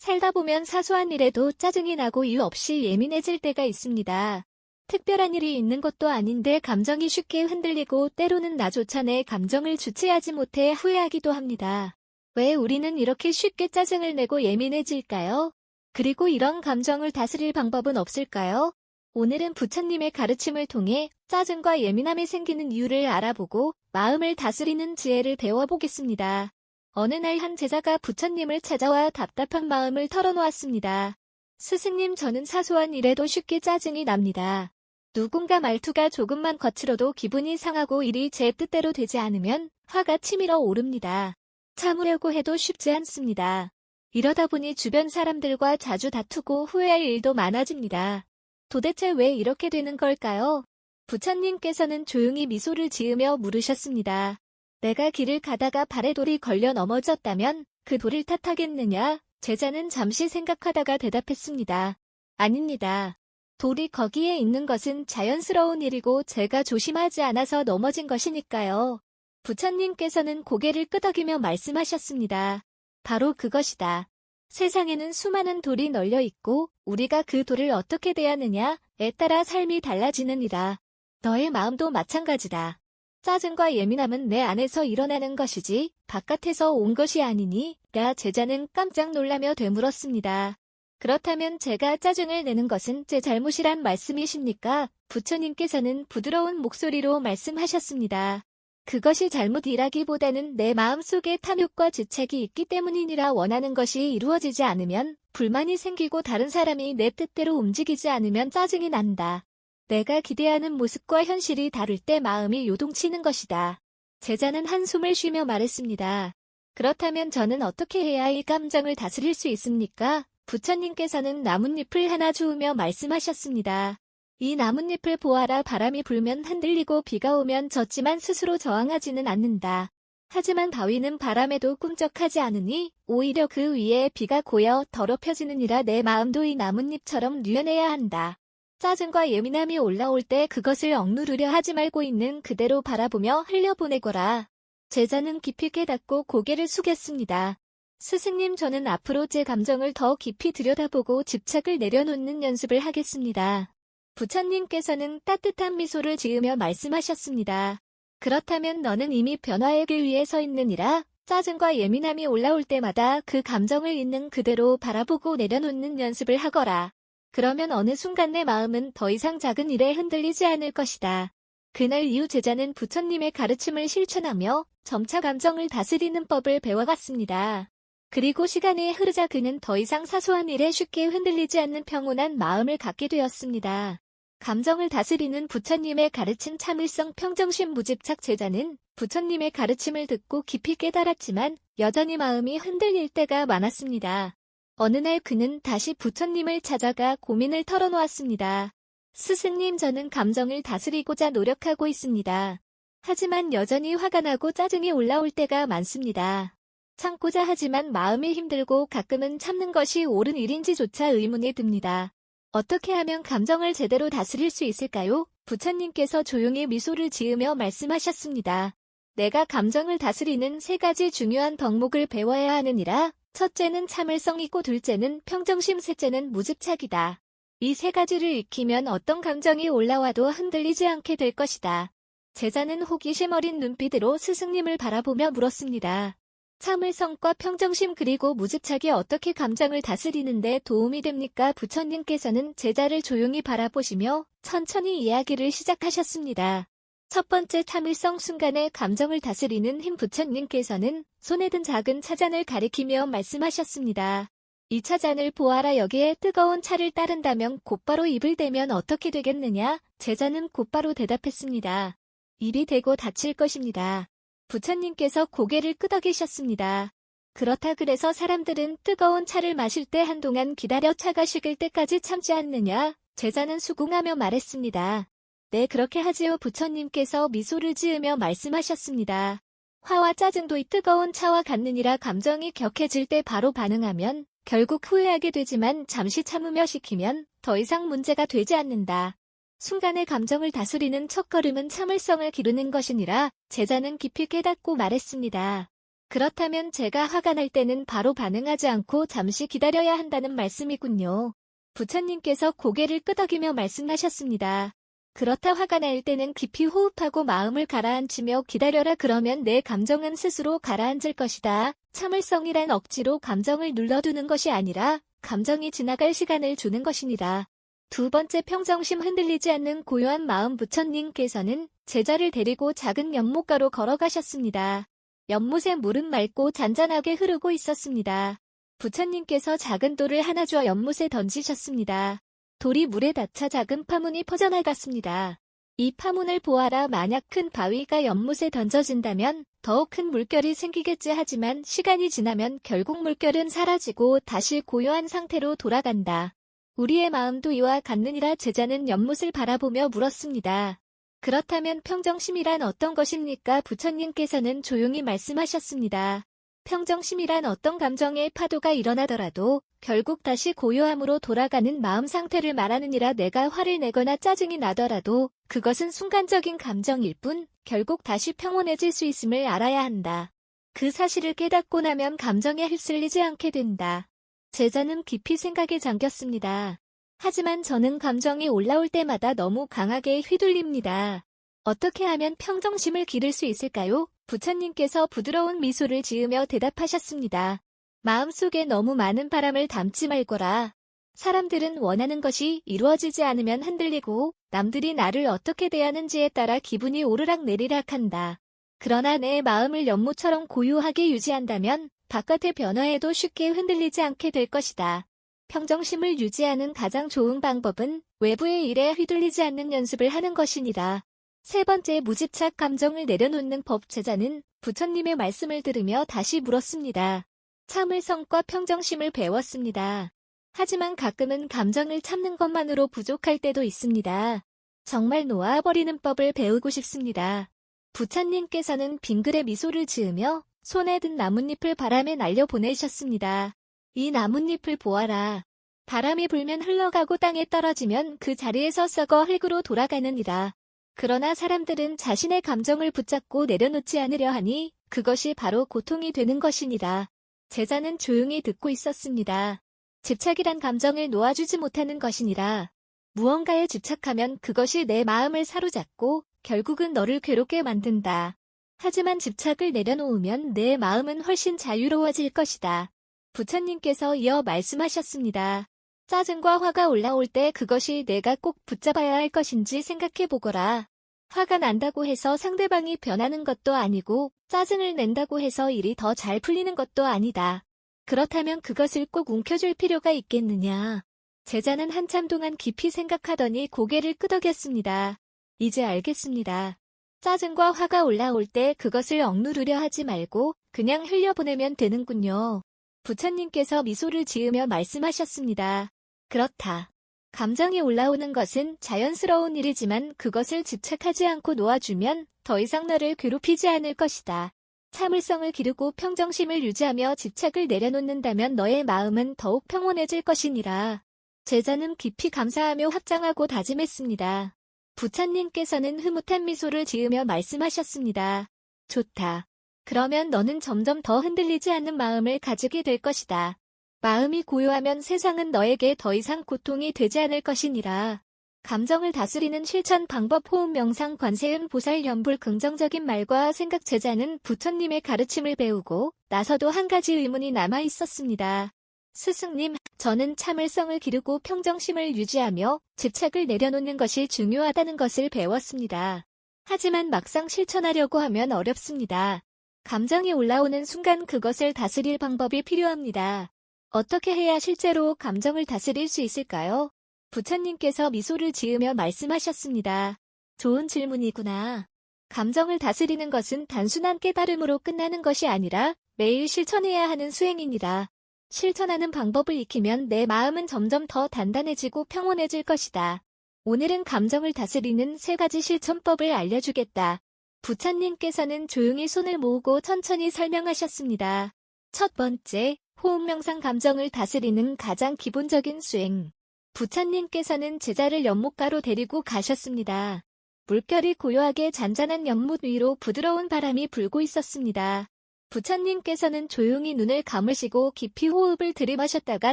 살다 보면 사소한 일에도 짜증이 나고 이유 없이 예민해질 때가 있습니다. 특별한 일이 있는 것도 아닌데 감정이 쉽게 흔들리고 때로는 나조차 내 감정을 주체하지 못해 후회하기도 합니다. 왜 우리는 이렇게 쉽게 짜증을 내고 예민해질까요? 그리고 이런 감정을 다스릴 방법은 없을까요? 오늘은 부처님의 가르침을 통해 짜증과 예민함이 생기는 이유를 알아보고 마음을 다스리는 지혜를 배워보겠습니다. 어느 날 한 제자가 부처님을 찾아와 답답한 마음을 털어놓았습니다. 스승님, 저는 사소한 일에도 쉽게 짜증이 납니다. 누군가 말투가 조금만 거칠어도 기분이 상하고 일이 제 뜻대로 되지 않으면 화가 치밀어 오릅니다. 참으려고 해도 쉽지 않습니다. 이러다 보니 주변 사람들과 자주 다투고 후회할 일도 많아집니다. 도대체 왜 이렇게 되는 걸까요? 부처님께서는 조용히 미소를 지으며 물으셨습니다. 내가 길을 가다가 발에 돌이 걸려 넘어졌다면 그 돌을 탓하겠느냐? 제자는 잠시 생각하다가 대답했습니다. 아닙니다. 돌이 거기에 있는 것은 자연스러운 일이고 제가 조심하지 않아서 넘어진 것이니까요. 부처님께서는 고개를 끄덕이며 말씀하셨습니다. 바로 그것이다. 세상에는 수많은 돌이 널려 있고 우리가 그 돌을 어떻게 대하느냐에 따라 삶이 달라지느니라. 너의 마음도 마찬가지다. 짜증과 예민함은 내 안에서 일어나는 것이지 바깥에서 온 것이 아니니 라 제자는 깜짝 놀라며 되물었습니다. 그렇다면 제가 짜증을 내는 것은 제 잘못이란 말씀이십니까? 부처님께서는 부드러운 목소리로 말씀하셨습니다. 그것이 잘못이라기보다는 내 마음속에 탐욕과 지책이 있기 때문이니라. 원하는 것이 이루어지지 않으면 불만이 생기고 다른 사람이 내 뜻대로 움직이지 않으면 짜증이 난다. 내가 기대하는 모습과 현실이 다를 때 마음이 요동치는 것이다. 제자는 한숨을 쉬며 말했습니다. 그렇다면 저는 어떻게 해야 이 감정을 다스릴 수 있습니까? 부처님께서는 나뭇잎을 하나 주우며 말씀하셨습니다. 이 나뭇잎을 보아라. 바람이 불면 흔들리고 비가 오면 젖지만 스스로 저항하지는 않는다. 하지만 바위는 바람에도 꿈쩍하지 않으니 오히려 그 위에 비가 고여 더럽혀지느니라. 내 마음도 이 나뭇잎처럼 유연해야 한다. 짜증과 예민함이 올라올 때 그것을 억누르려 하지 말고 있는 그대로 바라보며 흘려보내거라. 제자는 깊이 깨닫고 고개를 숙였습니다. 스승님, 저는 앞으로 제 감정을 더 깊이 들여다보고 집착을 내려놓는 연습을 하겠습니다. 부처님께서는 따뜻한 미소를 지으며 말씀하셨습니다. 그렇다면 너는 이미 변화의 길 위에 서 있느니라. 짜증과 예민함이 올라올 때마다 그 감정을 있는 그대로 바라보고 내려놓는 연습을 하거라. 그러면 어느 순간 내 마음은 더 이상 작은 일에 흔들리지 않을 것이다. 그날 이후 제자는 부처님의 가르침을 실천하며 점차 감정을 다스리는 법을 배워갔습니다. 그리고 시간이 흐르자 그는 더 이상 사소한 일에 쉽게 흔들리지 않는 평온한 마음을 갖게 되었습니다. 감정을 다스리는 부처님의 가르침. 참을성, 평정심, 무집착. 제자는 부처님의 가르침을 듣고 깊이 깨달았지만 여전히 마음이 흔들릴 때가 많았습니다. 어느 날 그는 다시 부처님을 찾아가 고민을 털어놓았습니다. 스승님, 저는 감정을 다스리고자 노력하고 있습니다. 하지만 여전히 화가 나고 짜증이 올라올 때가 많습니다. 참고자 하지만 마음이 힘들고 가끔은 참는 것이 옳은 일인지조차 의문이 듭니다. 어떻게 하면 감정을 제대로 다스릴 수 있을까요? 부처님께서 조용히 미소를 지으며 말씀하셨습니다. 내가 감정을 다스리는 3가지 중요한 덕목을 배워야 하느니라. 첫째는 참을성이고 둘째는 평정심, 셋째는 무집착이다. 이 3가지를 익히면 어떤 감정이 올라와도 흔들리지 않게 될 것이다. 제자는 호기심 어린 눈빛으로 스승님을 바라보며 물었습니다. 참을성과 평정심 그리고 무집착이 어떻게 감정을 다스리는데 도움이 됩니까? 부처님께서는 제자를 조용히 바라보시며 천천히 이야기를 시작하셨습니다. 첫 번째, 참을성. 순간의 감정을 다스리는 힘. 부처님께서는 손에 든 작은 차잔을 가리키며 말씀하셨습니다. 이 차잔을 보아라. 여기에 뜨거운 차를 따른다면 곧바로 입을 대면 어떻게 되겠느냐? 제자는 곧바로 대답했습니다. 입이 대고 다칠 것입니다. 부처님께서 고개를 끄덕이셨습니다. 그렇다 그래서 사람들은 뜨거운 차를 마실 때 한동안 기다려 차가 식을 때까지 참지 않느냐? 제자는 수긍하며 말했습니다. 네, 그렇게 하지요. 부처님께서 미소를 지으며 말씀하셨습니다. 화와 짜증도 이 뜨거운 차와 같느니라. 감정이 격해질 때 바로 반응하면 결국 후회하게 되지만 잠시 참으며 식히면 더 이상 문제가 되지 않는다. 순간의 감정을 다스리는 첫걸음은 참을성을 기르는 것이니라. 제자는 깊이 깨닫고 말했습니다. 그렇다면 제가 화가 날 때는 바로 반응하지 않고 잠시 기다려야 한다는 말씀이군요. 부처님께서 고개를 끄덕이며 말씀하셨습니다. 그렇다 화가 날 때는 깊이 호흡하고 마음을 가라앉히며 기다려라. 그러면 내 감정은 스스로 가라앉을 것이다. 참을성이란 억지로 감정을 눌러두는 것이 아니라 감정이 지나갈 시간을 주는 것이니라. 두 번째, 평정심 흔들리지 않는 고요한 마음. 부처님께서는 제자를 데리고 작은 연못가로 걸어가셨습니다. 연못의 물은 맑고 잔잔하게 흐르고 있었습니다. 부처님께서 작은 돌을 하나 주어 연못에 던지셨습니다. 돌이 물에 닿자 작은 파문이 퍼져나갔습니다. 이 파문을 보아라. 만약 큰 바위가 연못에 던져진다면 더욱 큰 물결이 생기겠지. 하지만 시간이 지나면 결국 물결은 사라지고 다시 고요한 상태로 돌아간다. 우리의 마음도 이와 같느니라. 제자는 연못을 바라보며 물었습니다. 그렇다면 평정심이란 어떤 것입니까? 부처님께서는 조용히 말씀하셨습니다. 평정심이란 어떤 감정의 파도가 일어나더라도 결국 다시 고요함으로 돌아가는 마음 상태를 말하느니라. 내가 화를 내거나 짜증이 나더라도 그것은 순간적인 감정일 뿐 결국 다시 평온해질 수 있음을 알아야 한다. 그 사실을 깨닫고 나면 감정에 휩쓸리지 않게 된다. 제자는 깊이 생각에 잠겼습니다. 하지만 저는 감정이 올라올 때마다 너무 강하게 휘둘립니다. 어떻게 하면 평정심을 기를 수 있을까요? 부처님께서 부드러운 미소를 지으며 대답하셨습니다. 마음속에 너무 많은 바람을 담지 말거라. 사람들은 원하는 것이 이루어지지 않으면 흔들리고 남들이 나를 어떻게 대하는지에 따라 기분이 오르락내리락 한다. 그러나 내 마음을 연못처럼 고요하게 유지한다면 바깥의 변화에도 쉽게 흔들리지 않게 될 것이다. 평정심을 유지하는 가장 좋은 방법은 외부의 일에 휘둘리지 않는 연습을 하는 것이니라. 세 번째, 무집착 감정을 내려놓는 법. 제자는 부처님의 말씀을 들으며 다시 물었습니다. 참을성과 평정심을 배웠습니다. 하지만 가끔은 감정을 참는 것만으로 부족할 때도 있습니다. 정말 놓아버리는 법을 배우고 싶습니다. 부처님께서는 빙글에 미소를 지으며 손에 든 나뭇잎을 바람에 날려보내셨습니다. 이 나뭇잎을 보아라. 바람이 불면 흘러가고 땅에 떨어지면 그 자리에서 썩어 흙으로 돌아가느니라. 그러나 사람들은 자신의 감정을 붙잡고 내려놓지 않으려 하니 그것이 바로 고통이 되는 것이니라. 제자는 조용히 듣고 있었습니다. 집착이란 감정을 놓아주지 못하는 것이니라. 무언가에 집착하면 그것이 내 마음을 사로잡고 결국은 너를 괴롭게 만든다. 하지만 집착을 내려놓으면 내 마음은 훨씬 자유로워질 것이다. 부처님께서 이어 말씀하셨습니다. 짜증과 화가 올라올 때 그것이 내가 꼭 붙잡아야 할 것인지 생각해보거라. 화가 난다고 해서 상대방이 변하는 것도 아니고 짜증을 낸다고 해서 일이 더 잘 풀리는 것도 아니다. 그렇다면 그것을 꼭 움켜쥘 필요가 있겠느냐. 제자는 한참 동안 깊이 생각하더니 고개를 끄덕였습니다. 이제 알겠습니다. 짜증과 화가 올라올 때 그것을 억누르려 하지 말고 그냥 흘려보내면 되는군요. 부처님께서 미소를 지으며 말씀하셨습니다. 그렇다. 감정이 올라오는 것은 자연스러운 일이지만 그것을 집착하지 않고 놓아주면 더 이상 너를 괴롭히지 않을 것이다. 참을성을 기르고 평정심을 유지하며 집착을 내려놓는다면 너의 마음은 더욱 평온해질 것이니라. 제자는 깊이 감사하며 확장하고 다짐했습니다. 부처님께서는 흐뭇한 미소를 지으며 말씀하셨습니다. 좋다. 그러면 너는 점점 더 흔들리지 않는 마음을 가지게 될 것이다. 마음이 고요하면 세상은 너에게 더 이상 고통이 되지 않을 것이니라. 감정을 다스리는 실천 방법. 호흡 명상. 관세음 보살 연불. 긍정적인 말과 생각. 제자는 부처님의 가르침을 배우고 나서도 한 가지 의문이 남아 있었습니다. 스승님, 저는 참을성을 기르고 평정심을 유지하며 집착을 내려놓는 것이 중요하다는 것을 배웠습니다. 하지만 막상 실천하려고 하면 어렵습니다. 감정이 올라오는 순간 그것을 다스릴 방법이 필요합니다. 어떻게 해야 실제로 감정을 다스릴 수 있을까요? 부처님께서 미소를 지으며 말씀하셨습니다. 좋은 질문이구나. 감정을 다스리는 것은 단순한 깨달음으로 끝나는 것이 아니라 매일 실천해야 하는 수행이니라. 실천하는 방법을 익히면 내 마음은 점점 더 단단해지고 평온해질 것이다. 오늘은 감정을 다스리는 3가지 실천법을 알려주겠다. 부처님께서는 조용히 손을 모으고 천천히 설명하셨습니다. 첫 번째, 호흡 명상. 감정을 다스리는 가장 기본적인 수행. 부처님께서는 제자를 연못가로 데리고 가셨습니다. 물결이 고요하게 잔잔한 연못 위로 부드러운 바람이 불고 있었습니다. 부처님께서는 조용히 눈을 감으시고 깊이 호흡을 들이마셨다가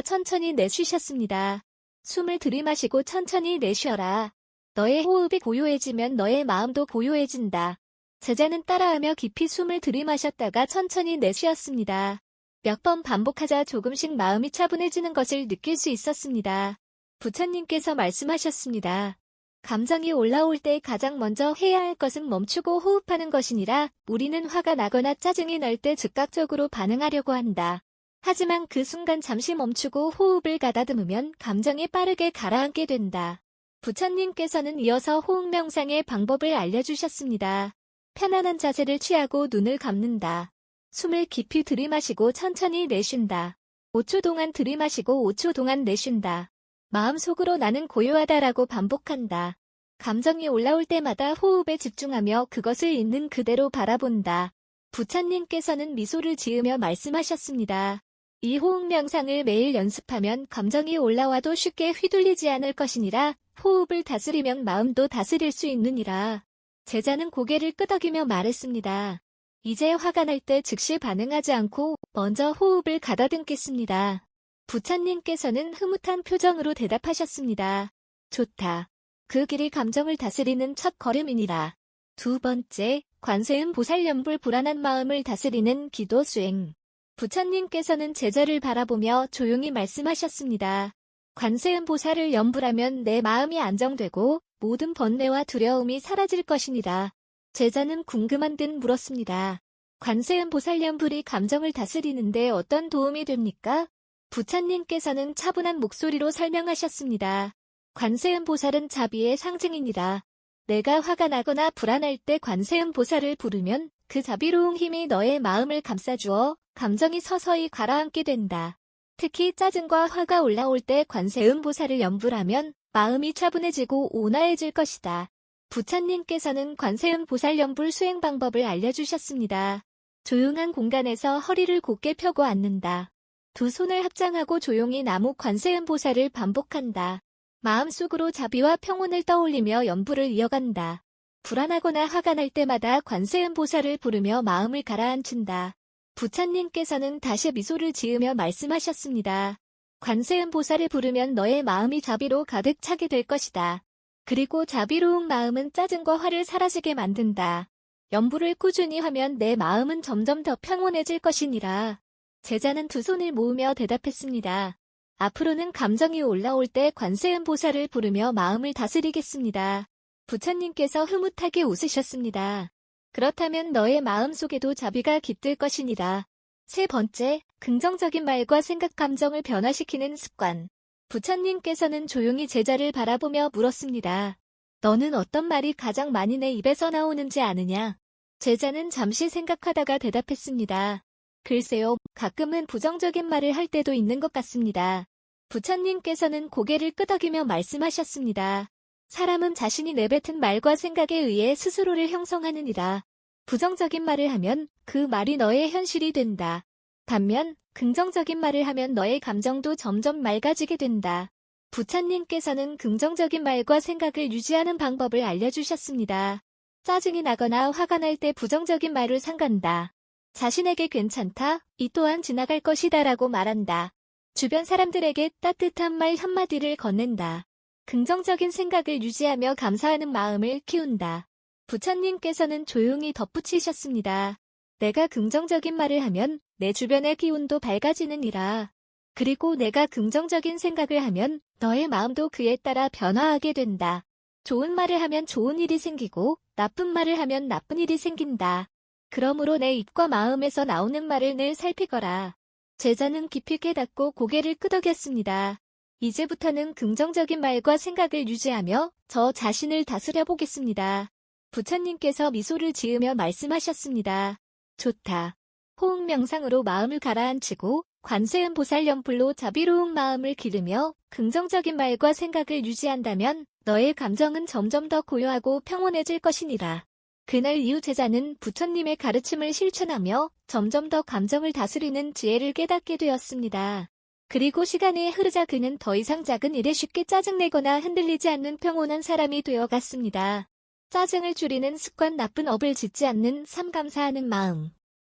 천천히 내쉬셨습니다. 숨을 들이마시고 천천히 내쉬어라. 너의 호흡이 고요해지면 너의 마음도 고요해진다. 제자는 따라하며 깊이 숨을 들이마셨다가 천천히 내쉬었습니다. 몇 번 반복하자 조금씩 마음이 차분해지는 것을 느낄 수 있었습니다. 부처님께서 말씀하셨습니다. 감정이 올라올 때 가장 먼저 해야 할 것은 멈추고 호흡하는 것이니라. 우리는 화가 나거나 짜증이 날 때 즉각적으로 반응하려고 한다. 하지만 그 순간 잠시 멈추고 호흡을 가다듬으면 감정이 빠르게 가라앉게 된다. 부처님께서는 이어서 호흡 명상의 방법을 알려주셨습니다. 편안한 자세를 취하고 눈을 감는다. 숨을 깊이 들이마시고 천천히 내쉰다. 5초 동안 들이마시고 5초 동안 내쉰다. 마음속으로 나는 고요하다라고 반복한다. 감정이 올라올 때마다 호흡에 집중하며 그것을 있는 그대로 바라본다. 부처님께서는 미소를 지으며 말씀하셨습니다. 이 호흡 명상을 매일 연습하면 감정이 올라와도 쉽게 휘둘리지 않을 것이니라. 호흡을 다스리면 마음도 다스릴 수 있느니라. 제자는 고개를 끄덕이며 말했습니다. 이제 화가 날 때 즉시 반응하지 않고 먼저 호흡을 가다듬겠습니다. 부처님께서는 흐뭇한 표정으로 대답하셨습니다. 좋다. 그 길이 감정을 다스리는 첫 걸음이니라. 두 번째, 관세음 보살연불 불안한 마음을 다스리는 기도 수행. 부처님께서는 제자를 바라보며 조용히 말씀하셨습니다. 관세음 보살을 연불하면 내 마음이 안정되고 모든 번뇌와 두려움이 사라질 것이니라. 제자는 궁금한 듯 물었습니다. 관세음 보살연불이 감정을 다스리는데 어떤 도움이 됩니까? 부처님께서는 차분한 목소리로 설명하셨습니다. 관세음 보살은 자비의 상징이니라. 내가 화가 나거나 불안할 때 관세음 보살을 부르면 그 자비로운 힘이 너의 마음을 감싸주어 감정이 서서히 가라앉게 된다. 특히 짜증과 화가 올라올 때 관세음 보살을 연불하면 마음이 차분해지고 온화해질 것이다. 부처님께서는 관세음 보살 연불 수행 방법을 알려주셨습니다. 조용한 공간에서 허리를 곧게 펴고 앉는다. 두 손을 합장하고 조용히 나무 관세음 보살을 반복한다. 마음속으로 자비와 평온을 떠올리며 연불을 이어간다. 불안하거나 화가 날 때마다 관세음 보살을 부르며 마음을 가라앉힌다. 부처님께서는 다시 미소를 지으며 말씀하셨습니다. 관세음 보살을 부르면 너의 마음이 자비로 가득 차게 될 것이다. 그리고 자비로운 마음은 짜증과 화를 사라지게 만든다. 연불을 꾸준히 하면 내 마음은 점점 더 평온해질 것이니라. 제자는 두 손을 모으며 대답했습니다. 앞으로는 감정이 올라올 때 관세음 보살을 부르며 마음을 다스리겠습니다. 부처님께서 흐뭇하게 웃으셨습니다. 그렇다면 너의 마음속에도 자비가 깃들 것이니라. 세 번째, 긍정적인 말과 생각 감정을 변화시키는 습관. 부처님께서는 조용히 제자를 바라보며 물었습니다. 너는 어떤 말이 가장 많이 내 입에서 나오는지 아느냐? 제자는 잠시 생각하다가 대답했습니다. 글쎄요, 가끔은 부정적인 말을 할 때도 있는 것 같습니다. 부처님께서는 고개를 끄덕이며 말씀하셨습니다. 사람은 자신이 내뱉은 말과 생각에 의해 스스로를 형성하느니라. 부정적인 말을 하면 그 말이 너의 현실이 된다. 반면 긍정적인 말을 하면 너의 감정도 점점 맑아지게 된다. 부처님께서는 긍정적인 말과 생각을 유지하는 방법을 알려주셨습니다. 짜증이 나거나 화가 날 때 부정적인 말을 삼간다. 자신에게 괜찮다, 이 또한 지나갈 것이다 라고 말한다. 주변 사람들에게 따뜻한 말 한마디를 건넨다. 긍정적인 생각을 유지하며 감사하는 마음을 키운다. 부처님께서는 조용히 덧붙이셨습니다. 내가 긍정적인 말을 하면 내 주변의 기운도 밝아지느니라. 그리고 내가 긍정적인 생각을 하면 너의 마음도 그에 따라 변화하게 된다. 좋은 말을 하면 좋은 일이 생기고 나쁜 말을 하면 나쁜 일이 생긴다. 그러므로 내 입과 마음에서 나오는 말을 늘 살피거라. 제자는 깊이 깨닫고 고개를 끄덕였습니다. 이제부터는 긍정적인 말과 생각을 유지하며 저 자신을 다스려 보겠습니다. 부처님께서 미소를 지으며 말씀하셨습니다. 좋다. 호흡 명상으로 마음을 가라앉히고 관세음 보살 연불로 자비로운 마음을 기르며 긍정적인 말과 생각을 유지한다면 너의 감정은 점점 더 고요하고 평온해질 것이니라. 그날 이후 제자는 부처님의 가르침을 실천하며 점점 더 감정을 다스리는 지혜를 깨닫게 되었습니다. 그리고 시간이 흐르자 그는 더 이상 작은 일에 쉽게 짜증내거나 흔들리지 않는 평온한 사람이 되어갔습니다. 짜증을 줄이는 습관, 나쁜 업을 짓지 않는 삶, 감사하는 마음.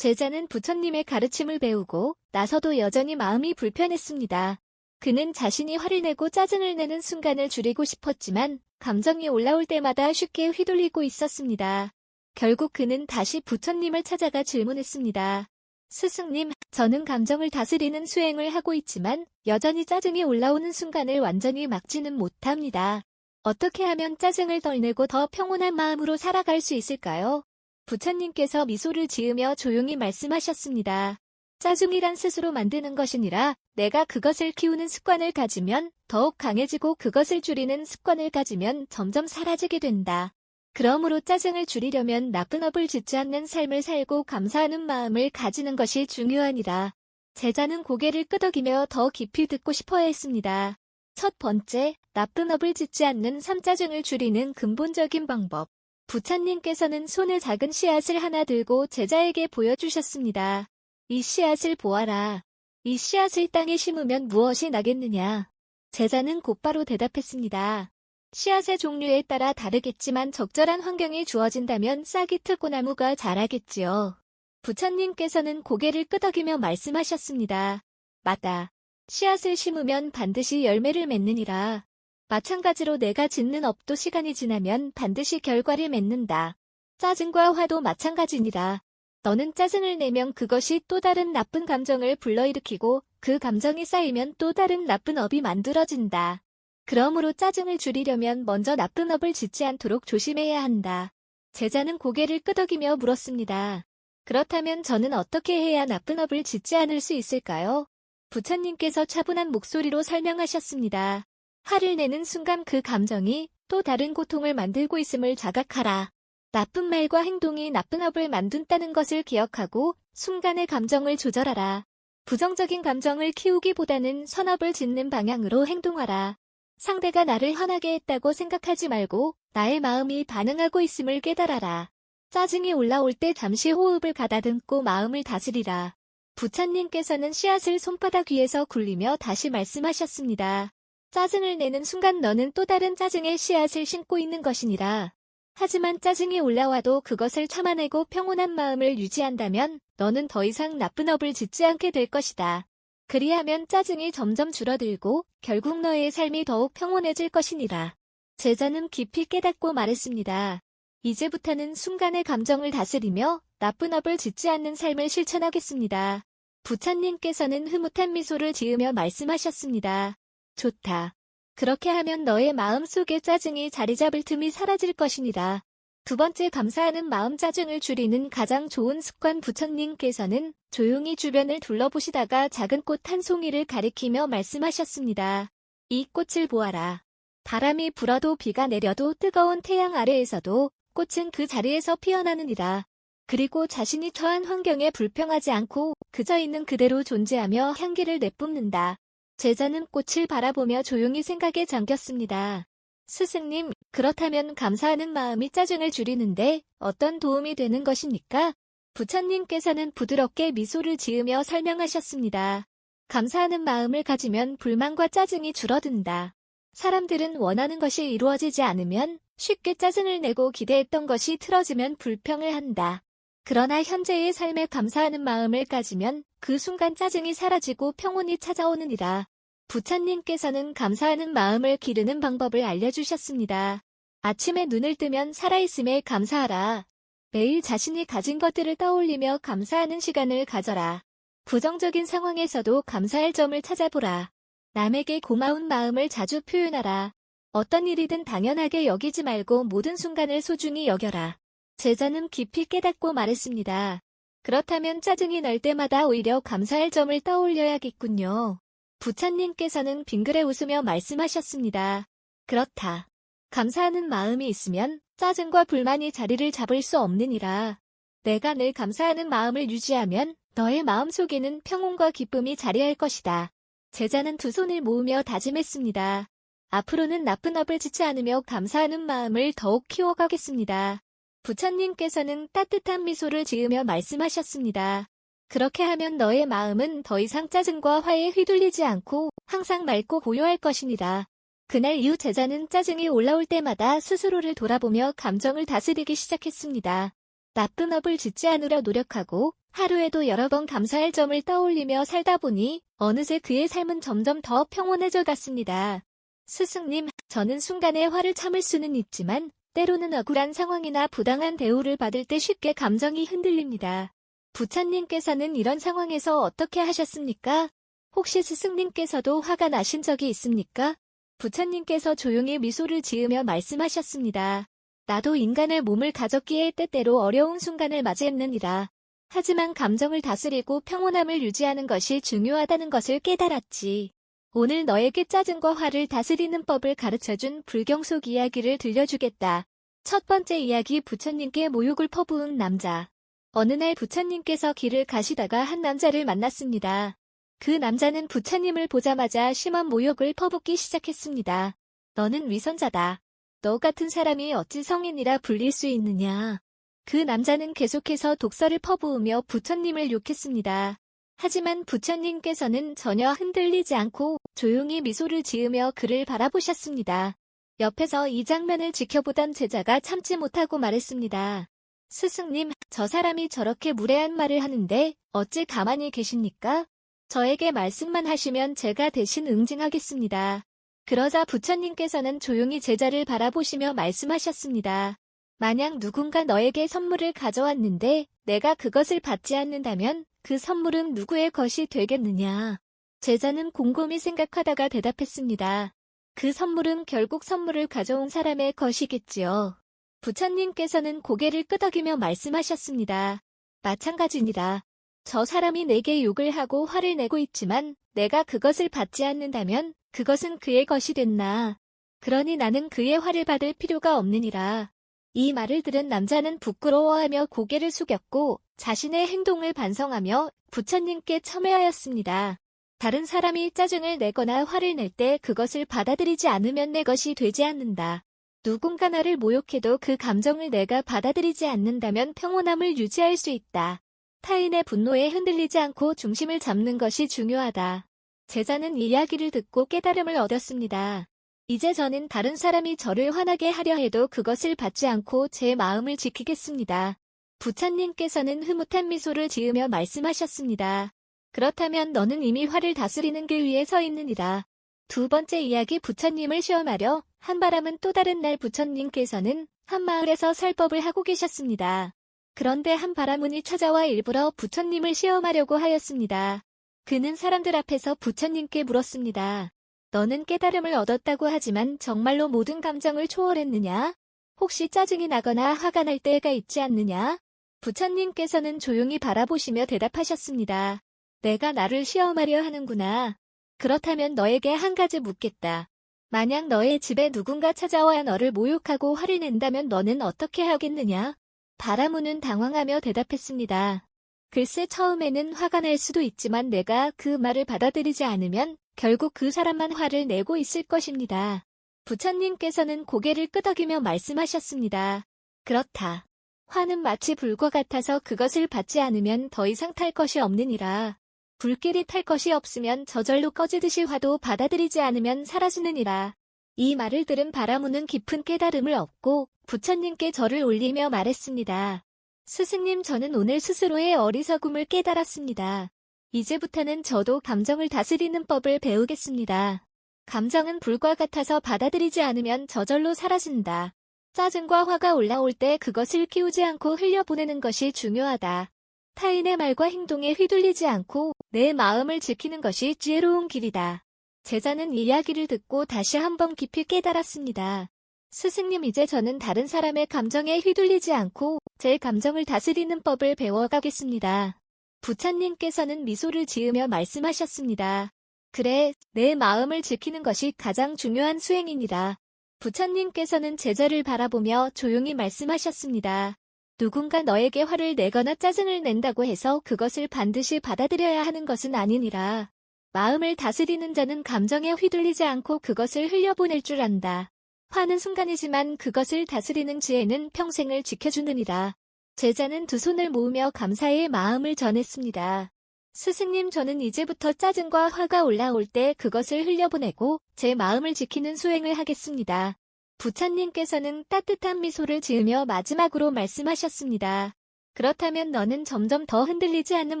제자는 부처님의 가르침을 배우고 나서도 여전히 마음이 불편했습니다. 그는 자신이 화를 내고 짜증을 내는 순간을 줄이고 싶었지만 감정이 올라올 때마다 쉽게 휘둘리고 있었습니다. 결국 그는 다시 부처님을 찾아가 질문했습니다. 스승님, 저는 감정을 다스리는 수행을 하고 있지만 여전히 짜증이 올라오는 순간을 완전히 막지는 못합니다. 어떻게 하면 짜증을 덜 내고 더 평온한 마음으로 살아갈 수 있을까요? 부처님께서 미소를 지으며 조용히 말씀하셨습니다. 짜증이란 스스로 만드는 것이니라 내가 그것을 키우는 습관을 가지면 더욱 강해지고 그것을 줄이는 습관을 가지면 점점 사라지게 된다. 그러므로 짜증을 줄이려면 나쁜 업을 짓지 않는 삶을 살고 감사하는 마음을 가지는 것이 중요하니라. 제자는 고개를 끄덕이며 더 깊이 듣고 싶어 했습니다. 첫 번째, 나쁜 업을 짓지 않는 삼짜증을 줄이는 근본적인 방법. 부처님께서는 손에 작은 씨앗을 하나 들고 제자에게 보여주셨습니다. 이 씨앗을 보아라. 이 씨앗을 땅에 심으면 무엇이 나겠느냐? 제자는 곧바로 대답했습니다. 씨앗의 종류에 따라 다르겠지만 적절한 환경이 주어진다면 싹이 트고 나무가 자라겠지요. 부처님께서는 고개를 끄덕이며 말씀하셨습니다. 맞다. 씨앗을 심으면 반드시 열매를 맺느니라. 마찬가지로 내가 짓는 업도 시간이 지나면 반드시 결과를 맺는다. 짜증과 화도 마찬가지니라. 너는 짜증을 내면 그것이 또 다른 나쁜 감정을 불러일으키고 그 감정이 쌓이면 또 다른 나쁜 업이 만들어진다. 그러므로 짜증을 줄이려면 먼저 나쁜 업을 짓지 않도록 조심해야 한다. 제자는 고개를 끄덕이며 물었습니다. 그렇다면 저는 어떻게 해야 나쁜 업을 짓지 않을 수 있을까요? 부처님께서 차분한 목소리로 설명하셨습니다. 화를 내는 순간 그 감정이 또 다른 고통을 만들고 있음을 자각하라. 나쁜 말과 행동이 나쁜 업을 만든다는 것을 기억하고 순간의 감정을 조절하라. 부정적인 감정을 키우기보다는 선업을 짓는 방향으로 행동하라. 상대가 나를 화나게 했다고 생각하지 말고 나의 마음이 반응하고 있음을 깨달아라. 짜증이 올라올 때 잠시 호흡을 가다듬고 마음을 다스리라. 부처님께서는 씨앗을 손바닥 위에서 굴리며 다시 말씀하셨습니다. 짜증을 내는 순간 너는 또 다른 짜증의 씨앗을 심고 있는 것이니라. 하지만 짜증이 올라와도 그것을 참아내고 평온한 마음을 유지한다면 너는 더 이상 나쁜 업을 짓지 않게 될 것이다. 그리하면 짜증이 점점 줄어들고 결국 너의 삶이 더욱 평온해질 것이니라. 제자는 깊이 깨닫고 말했습니다. 이제부터는 순간의 감정을 다스리며 나쁜 업을 짓지 않는 삶을 실천하겠습니다. 부처님께서는 흐뭇한 미소를 지으며 말씀하셨습니다. 좋다. 그렇게 하면 너의 마음 속에 짜증이 자리 잡을 틈이 사라질 것이니라. 두 번째, 감사하는 마음. 짜증을 줄이는 가장 좋은 습관. 부처님께서는 조용히 주변을 둘러보시다가 작은 꽃 한 송이를 가리키며 말씀하셨습니다. 이 꽃을 보아라. 바람이 불어도 비가 내려도 뜨거운 태양 아래에서도 꽃은 그 자리에서 피어나느니라. 그리고 자신이 처한 환경에 불평하지 않고 그저 있는 그대로 존재하며 향기를 내뿜는다. 제자는 꽃을 바라보며 조용히 생각에 잠겼습니다. 스승님, 그렇다면 감사하는 마음이 짜증을 줄이는데 어떤 도움이 되는 것입니까? 부처님께서는 부드럽게 미소를 지으며 설명하셨습니다. 감사하는 마음을 가지면 불만과 짜증이 줄어든다. 사람들은 원하는 것이 이루어지지 않으면 쉽게 짜증을 내고 기대했던 것이 틀어지면 불평을 한다. 그러나 현재의 삶에 감사하는 마음을 가지면 그 순간 짜증이 사라지고 평온이 찾아오느니라. 부처님께서는 감사하는 마음을 기르는 방법을 알려주셨습니다. 아침에 눈을 뜨면 살아있음에 감사하라. 매일 자신이 가진 것들을 떠올리며 감사하는 시간을 가져라. 부정적인 상황에서도 감사할 점을 찾아보라. 남에게 고마운 마음을 자주 표현하라. 어떤 일이든 당연하게 여기지 말고 모든 순간을 소중히 여겨라. 제자는 깊이 깨닫고 말했습니다. 그렇다면 짜증이 날 때마다 오히려 감사할 점을 떠올려야겠군요. 부처님께서는 빙그레 웃으며 말씀하셨습니다. 그렇다. 감사하는 마음이 있으면 짜증과 불만이 자리를 잡을 수 없느니라. 내가 늘 감사하는 마음을 유지하면 너의 마음 속에는 평온과 기쁨이 자리할 것이다. 제자는 두 손을 모으며 다짐했습니다. 앞으로는 나쁜 업을 짓지 않으며 감사하는 마음을 더욱 키워가겠습니다. 부처님께서는 따뜻한 미소를 지으며 말씀하셨습니다. 그렇게 하면 너의 마음은 더 이상 짜증과 화에 휘둘리지 않고 항상 맑고 고요할 것이니라. 그날 이후 제자는 짜증이 올라올 때마다 스스로를 돌아보며 감정을 다스리기 시작했습니다. 나쁜 업을 짓지 않으려 노력하고 하루에도 여러 번 감사할 점을 떠올리며 살다 보니 어느새 그의 삶은 점점 더 평온해져 갔습니다. 스승님, 저는 순간에 화를 참을 수는 있지만 때로는 억울한 상황이나 부당한 대우를 받을 때 쉽게 감정이 흔들립니다. 부처님께서는 이런 상황에서 어떻게 하셨습니까? 혹시 스승님께서도 화가 나신 적이 있습니까? 부처님께서 조용히 미소를 지으며 말씀하셨습니다. 나도 인간의 몸을 가졌기에 때때로 어려운 순간을 맞이했느니라. 하지만 감정을 다스리고 평온함을 유지하는 것이 중요하다는 것을 깨달았지. 오늘 너에게 짜증과 화를 다스리는 법을 가르쳐준 불경 속 이야기를 들려주겠다. 첫 번째 이야기, 부처님께 모욕을 퍼부은 남자. 어느 날 부처님께서 길을 가시다가 한 남자를 만났습니다. 그 남자는 부처님을 보자마자 심한 모욕을 퍼붓기 시작했습니다. 너는 위선자다. 너 같은 사람이 어찌 성인이라 불릴 수 있느냐. 그 남자는 계속해서 독설을 퍼부으며 부처님을 욕했습니다. 하지만 부처님께서는 전혀 흔들리지 않고 조용히 미소를 지으며 그를 바라보셨습니다. 옆에서 이 장면을 지켜보던 제자가 참지 못하고 말했습니다. 스승님, 저 사람이 저렇게 무례한 말을 하는데 어찌 가만히 계십니까? 저에게 말씀만 하시면 제가 대신 응징하겠습니다. 그러자 부처님께서는 조용히 제자를 바라보시며 말씀하셨습니다. 만약 누군가 너에게 선물을 가져왔는데 내가 그것을 받지 않는다면 그 선물은 누구의 것이 되겠느냐? 제자는 곰곰이 생각하다가 대답했습니다. 그 선물은 결국 선물을 가져온 사람의 것이겠지요. 부처님께서는 고개를 끄덕이며 말씀하셨습니다. 마찬가지니라. 저 사람이 내게 욕을 하고 화를 내고 있지만 내가 그것을 받지 않는다면 그것은 그의 것이 됐나. 그러니 나는 그의 화를 받을 필요가 없느니라. 이 말을 들은 남자는 부끄러워하며 고개를 숙였고 자신의 행동을 반성하며 부처님께 첨예하였습니다. 다른 사람이 짜증을 내거나 화를 낼 때 그것을 받아들이지 않으면 내 것이 되지 않는다. 누군가 나를 모욕해도 그 감정을 내가 받아들이지 않는다면 평온함을 유지할 수 있다. 타인의 분노에 흔들리지 않고 중심을 잡는 것이 중요하다. 제자는 이 이야기를 듣고 깨달음을 얻었습니다. 이제 저는 다른 사람이 저를 화나게 하려 해도 그것을 받지 않고 제 마음을 지키겠습니다. 부처님께서는 흐뭇한 미소를 지으며 말씀하셨습니다. 그렇다면 너는 이미 화를 다스리는 길 위에 서 있느니라. 두 번째 이야기, 부처님을 시험하려 한바람은 또 다른 날 부처님께서는 한 마을에서 설법을 하고 계셨습니다. 그런데 한 바라문이 찾아와 일부러 부처님을 시험하려고 하였습니다. 그는 사람들 앞에서 부처님께 물었습니다. 너는 깨달음을 얻었다고 하지만 정말로 모든 감정을 초월했느냐? 혹시 짜증이 나거나 화가 날 때가 있지 않느냐? 부처님께서는 조용히 바라보시며 대답하셨습니다. 내가 나를 시험하려 하는구나. 그렇다면 너에게 한 가지 묻겠다. 만약 너의 집에 누군가 찾아와 너를 모욕하고 화를 낸다면 너는 어떻게 하겠느냐? 바라문은 당황하며 대답했습니다. 글쎄, 처음에는 화가 날 수도 있지만 내가 그 말을 받아들이지 않으면 결국 그 사람만 화를 내고 있을 것입니다. 부처님께서는 고개를 끄덕이며 말씀하셨습니다. 그렇다. 화는 마치 불과 같아서 그것을 받지 않으면 더 이상 탈 것이 없느니라. 불길이 탈 것이 없으면 저절로 꺼지듯이 화도 받아들이지 않으면 사라지느니라. 이 말을 들은 바라문은 깊은 깨달음을 얻고 부처님께 절을 올리며 말했습니다. 스승님, 저는 오늘 스스로의 어리석음을 깨달았습니다. 이제부터는 저도 감정을 다스리는 법을 배우겠습니다. 감정은 불과 같아서 받아들이지 않으면 저절로 사라진다. 짜증과 화가 올라올 때 그것을 키우지 않고 흘려보내는 것이 중요하다. 타인의 말과 행동에 휘둘리지 않고 내 마음을 지키는 것이 지혜로운 길이다. 제자는 이 이야기를 듣고 다시 한번 깊이 깨달았습니다. 스승님, 이제 저는 다른 사람의 감정에 휘둘리지 않고 제 감정을 다스리는 법을 배워가겠습니다. 부처님께서는 미소를 지으며 말씀하셨습니다. 그래, 내 마음을 지키는 것이 가장 중요한 수행이니라. 부처님께서는 제자를 바라보며 조용히 말씀하셨습니다. 누군가 너에게 화를 내거나 짜증을 낸다고 해서 그것을 반드시 받아들여야 하는 것은 아니니라. 마음을 다스리는 자는 감정에 휘둘리지 않고 그것을 흘려보낼 줄 안다. 화는 순간이지만 그것을 다스리는 지혜는 평생을 지켜주느니라. 제자는 두 손을 모으며 감사의 마음을 전했습니다. 스승님, 저는 이제부터 짜증과 화가 올라올 때 그것을 흘려보내고 제 마음을 지키는 수행을 하겠습니다. 부처님께서는 따뜻한 미소를 지으며 마지막으로 말씀하셨습니다. 그렇다면 너는 점점 더 흔들리지 않는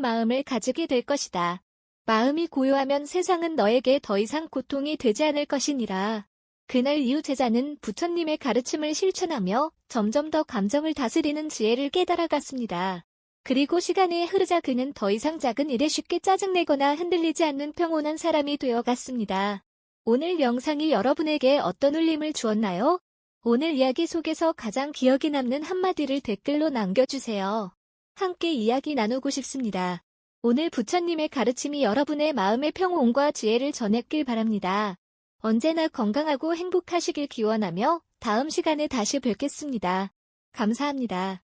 마음을 가지게 될 것이다. 마음이 고요하면 세상은 너에게 더 이상 고통이 되지 않을 것이니라. 그날 이후 제자는 부처님의 가르침을 실천하며 점점 더 감정을 다스리는 지혜를 깨달아갔습니다. 그리고 시간이 흐르자 그는 더 이상 작은 일에 쉽게 짜증내거나 흔들리지 않는 평온한 사람이 되어갔습니다. 오늘 영상이 여러분에게 어떤 울림을 주었나요? 오늘 이야기 속에서 가장 기억에 남는 한마디를 댓글로 남겨주세요. 함께 이야기 나누고 싶습니다. 오늘 부처님의 가르침이 여러분의 마음의 평온과 지혜를 전했길 바랍니다. 언제나 건강하고 행복하시길 기원하며 다음 시간에 다시 뵙겠습니다. 감사합니다.